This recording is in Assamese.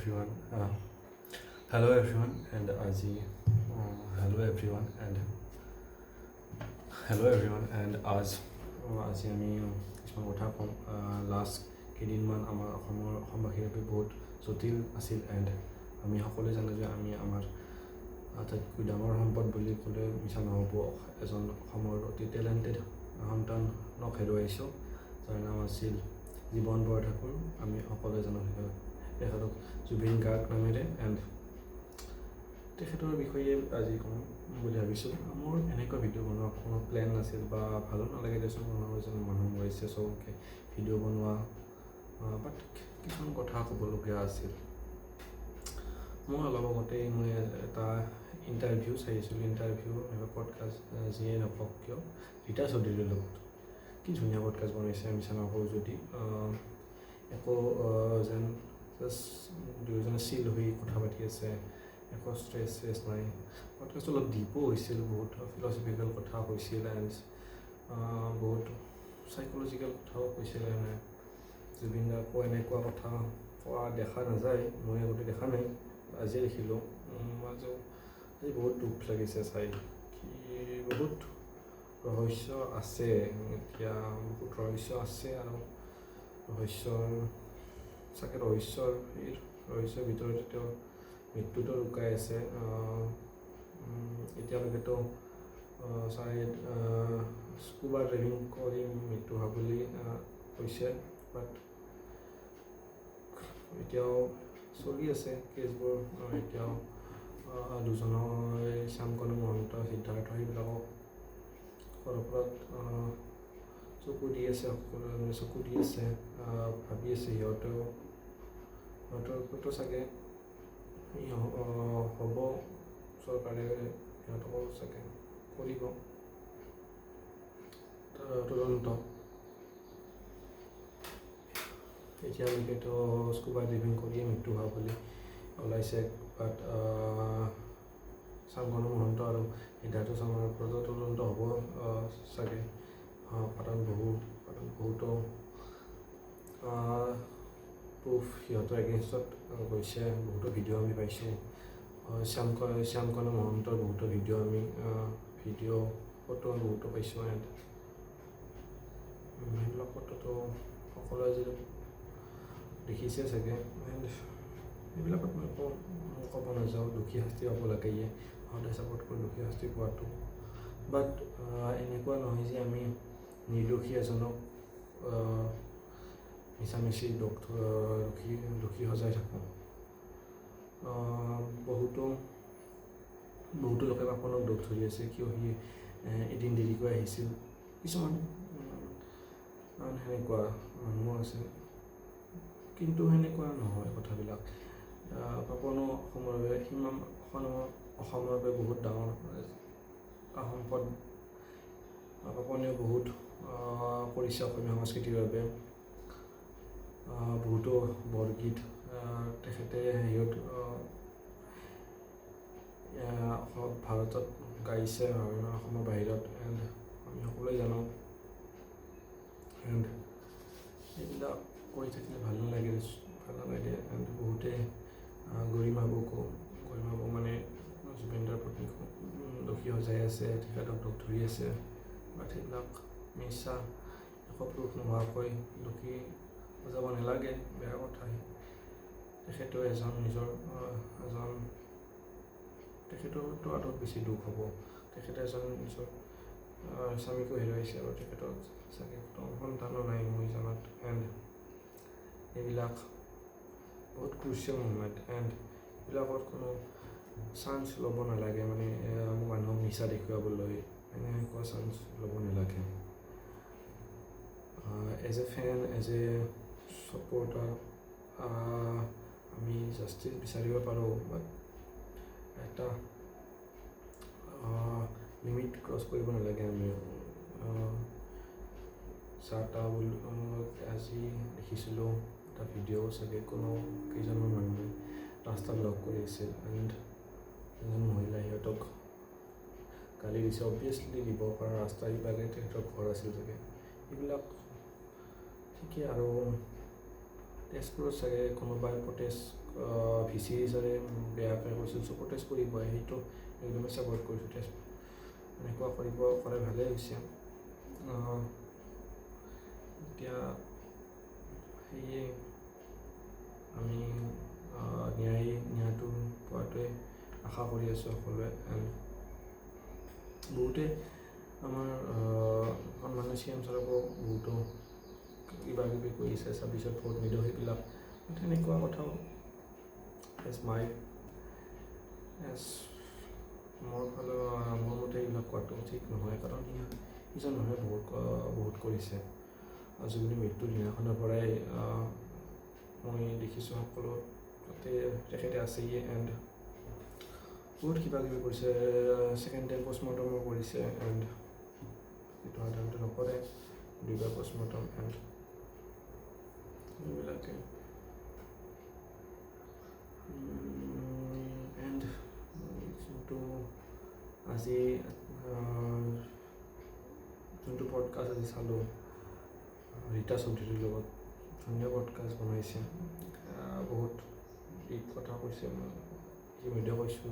everyone. Hello everyone, and Aji. Hello everyone, and आज আমি কিছুমান কথা ক'ম লাষ্ট কেইদিনমান আমাৰ অসমবাসীৰ বাবে বহুত জটিল আছিল এণ্ড আমি সকলোৱে জানো যে আমি আমাৰ আটাইতকৈ ডাঙৰ সম্পদ বুলি ক'লে মিছা নহ'ব এজন অসমৰ অতি টেলেণ্টেড সন্তানক হেৰুৱাইছোঁ যাৰ নাম আছিল জীৱন বৰঠাকুৰ। আমি সকলোৱে জানো তেখেতক জুবিন গাৰ্গ নামেৰে এণ্ড তেখেতৰ বিষয়ে আজি ক'ম বুলি ভাবিছোঁ। মোৰ এনেকুৱা ভিডিঅ' বনোৱা কোনো প্লেন নাছিল বা ভালো নালাগে দেচোন বনোৱা এজন মানুহ মৰিছে চবকে ভিডিঅ' বনোৱা, বাট কিছুমান কথা ক'বলগীয়া আছিল। মই অলপ আগতেই মই এটা ইণ্টাৰভিউ চাইছিলোঁ, ইণ্টাৰভিউ পডকাষ্ট যিয়ে নকওক কিয় ৰীতা চৌধুৰীৰ লগত। কি ধুনীয়া পডকাষ্ট বনাইছে মিছা নকওঁ যদি, একো যেন জাষ্ট দুয়োজনে চিল হৈ কথা পাতি আছে, একো ষ্ট্ৰেছ নাই। পডকাষ্ট অলপ ডিপো হৈছিল, বহুত ফিলচফিকেল কথা কৈছিল এণ্ড বহুত চাইক'লজিকেল কথাও কৈছিল। এনে জুবিন দাকো এনেকুৱা কথা কোৱা দেখা নাযায়, মই আগতে দেখা নাই, আজিয়ে দেখিলোঁ। আজি বহুত দুখ লাগিছে চাই, কি বহুত ৰহস্য আছে এতিয়া, বহুত ৰহস্য আছে আৰু ৰহস্যৰ ভিতৰত তেওঁ মৃত্যুটো লুকাই আছে। এতিয়ালৈকেতো স্কুবা ড্ৰাইভিং কৰি মৃত্যু হোৱা বুলি কৈছে, বাট এতিয়াও চলি আছে কেছবোৰ। এতিয়াও দুজনৰ শ্যামকানু মহন্ত, সিদ্ধাৰ্থ সেইবিলাকক ওপৰত চকু দি আছে, ভাবি আছে সিহঁতৰ ওপৰতো চাগে হ'ব, চৰকাৰে সিহঁতকো চাগে কৰিব তদন্ত। এতিয়ালৈকেতো স্কুবা ড্ৰাইভিং কৰিয়ে মৃত্যু হোৱা বুলি ওলাইছে, বাট শ্যামকানু মহন্ত আৰু সিদ্ধাৰ্থ শৰ্মাৰ ওপৰতো তদন্ত হ'ব চাগে, কাৰণ বহুতো প্ৰুফ সিহঁতৰ এগেইনষ্টত গৈছে। বহুতো ভিডিঅ' আমি পাইছোঁ, শ্যামকানু মহন্তৰ বহুতো ভিডিঅ' ফটো বহুতো পাইছোঁ এণ্ড সেইবিলাক ফটোটো সকলোৱে যদি দেখিছে চাগে। এণ্ড এইবিলাকত মই ক'ব নাযাওঁ, দুখী শাস্তি পাব লাগে, সদায় ছাপোৰ্ট কৰোঁ দুখী শাস্তি পোৱাটো, বাট এনেকুৱা নহয় যে আমি নিৰ্দোষী এজনক মিছামিছি দোষী সজাই থাকোঁ। বহুতো লোকে পাপনক দোষ ধৰি আছে, কিয় সি এদিন দেৰিকৈ আহিছিল। কিছুমান সেনেকুৱা মানুহ আছে, কিন্তু সেনেকুৱা নহয় কথাবিলাক। পাপনো অসমৰ বাবে বহুত ডাঙৰ সম্পদ। পাপনেও বহুত কৰিছে অসমীয়া সংস্কৃতিৰ বাবে, বহুতো বৰগীত তেখেতে ভাৰতত গাইছে, অসমৰ বাহিৰত, এণ্ড আমি সকলোৱে জানো। এণ্ড এইবিলাক কৈ থাকিলে ভাল নালাগে এণ্ড বহুতে গৰিমাবুক মানে জুবিন দাৰ পত্নীকো দোষী সজাই আছে, তেখেতক দোষ ধৰি আছে, বাট সেইবিলাক মিছা, একো প্ৰুফ নোহোৱাকৈ দোষী সজাব নালাগে, বেয়া কথা। তেখেতেও তেখেতৰতো আৰু বেছি দুখ হ'ব, তেখেতে এজন নিজৰ স্বামীকো হেৰুৱাইছে আৰু তেখেতৰ চাগে সন্তানো নাই মই জনাত। এণ্ড এইবিলাক বহুত ক্ৰুচিয়েল মুভমেণ্ট, এণ্ড এইবিলাকত কোনো চান্স ল'ব নালাগে, মানে মানুহক মিছা দেখুৱাবলৈ এনেকুৱা চান্স ল'ব নালাগে। As a fan, as a supporter আমি জাষ্টিচ বিচাৰিব পাৰোঁ, বাট এটা লিমিট ক্ৰছ কৰিব নালাগে। আমি আজি দেখিছিলোঁ এটা ভিডিঅ' চাগে, কেইজনমান মানুহে ৰাস্তাত লগ কৰি আছিল এণ্ড এজন মহিলাই সিহঁতক গালি দিছে, অবভিয়াছলি দিব, কাৰণ ৰাস্তাৰ ইপাগে তেখেতৰ ঘৰ আছিল চাগে। এইবিলাক ঠিকেই। আৰু তেজপুৰত চাগে কোনোবাই প্ৰটেষ্ট VC হিচাপে বেয়াকৈ কৰিছিল, চ' প্ৰটেষ্ট কৰিব সেইটো একদমেই ছাপৰ্ট কৰিছোঁ। টেষ্ট এনেকুৱা কৰে ভালেই হৈছে। এতিয়া সেয়ে আমি ন্যায়টো পোৱাটোৱে আশা কৰি আছোঁ সকলোৱে। এণ্ড বহুতে আমাৰ সন্মানীয় CM ছাৰকো বহুতো কিবা কিবি কৰিছে, 26ত ভোট নিদিওঁ সেইবিলাক তেনেকুৱা কথাও মোৰ মতে এইবিলাক কোৱাটো ঠিক নহয়, কাৰণ সিজন মানুহে বহুত কৰিছে। জুবিনৰ মৃত্যুৰ দিনাখনৰ পৰাই মই দেখিছোঁ সকলো তাতে তেখেতে আছেই। এণ্ড বহুত কিবা কিবি কৰিছে, ছেকেণ্ড টাইম পষ্টমৰ্টমো কৰিছে। এণ্ড সেইটো সাধাৰণতে নকৰে, 2বাৰ পষ্টমৰ্টম। এণ্ড এইবিলাকে এণ্ড যোনটো আজি যোনটো পডকাষ্ট আজি চালোঁ ৰীতা চৌধুৰীৰ লগত, ধুনীয়া পডকাষ্ট বনাইছে, বহুত ডিপ কথা কৈছে, মই ইতিমধ্যে কৈছোঁ।